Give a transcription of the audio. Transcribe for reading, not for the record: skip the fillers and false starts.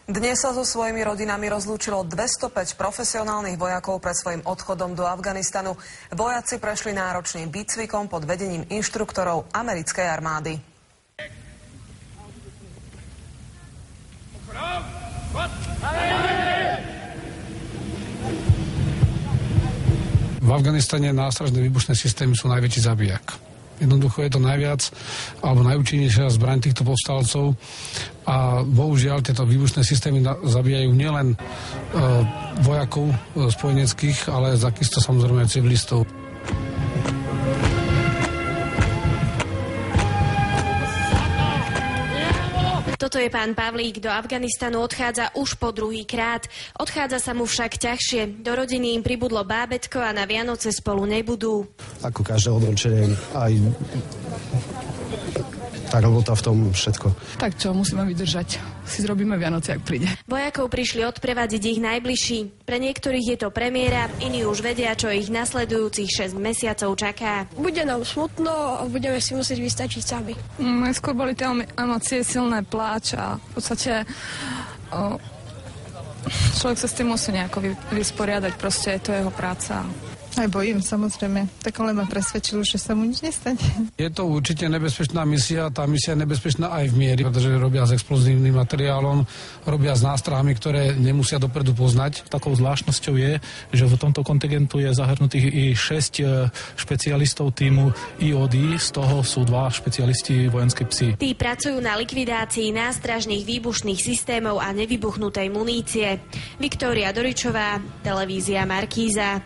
Dnes sa so svojimi rodinami rozlúčilo 205 profesionálnych vojakov pred svojim odchodom do Afganistanu. Vojaci prešli náročným výcvikom pod vedením inštruktorov americkej armády. V Afganistane nástražné výbušné systémy sú najväčší zabijak. Jednoducho je to najviac alebo najúčinnejšia zbraň týchto povstalcov a bohužiaľ tieto výbušné systémy zabíjajú nielen vojakov spojeneckých, ale takisto samozrejme civilistov. Toto je pán Pavlík. Do Afganistanu odchádza už po druhýkrát. Odchádza sa mu však ťažšie. Do rodiny im pribudlo bábätko a na Vianoce spolu nebudú. Ako každé odročenie, aj tá robota v tom všetko. Tak čo, musíme vydržať. Si zrobíme Vianoce, ak príde. Vojakov prišli odprevadiť ich najbližší. Pre niektorých je to premiéra, iní už vedia, čo ich nasledujúcich 6 mesiacov čaká. Bude nám smutno a budeme si musieť vystačiť sami. Skôr boli tie emócie, silné pláč a v podstate človek sa s tým musí nejako vysporiadať, proste je to jeho práca. Aj bojím, samozrejme. Tak ale ma presvedčilo, že sa mu nič nestane. Je to určite nebezpečná misia. Tá misia je nebezpečná aj v miery, pretože robia s explozívnym materiálom, robia s nástrahami, ktoré nemusia dopredu poznať. Takou zvláštnosťou je, že v tomto kontingentu je zahrnutých i 6 špecialistov týmu IOD, z toho sú 2 špecialisti vojenské psy. Tí pracujú na likvidácii nástražných výbušných systémov a nevybuchnutej munície. Viktória Doričová, televízia Markíza.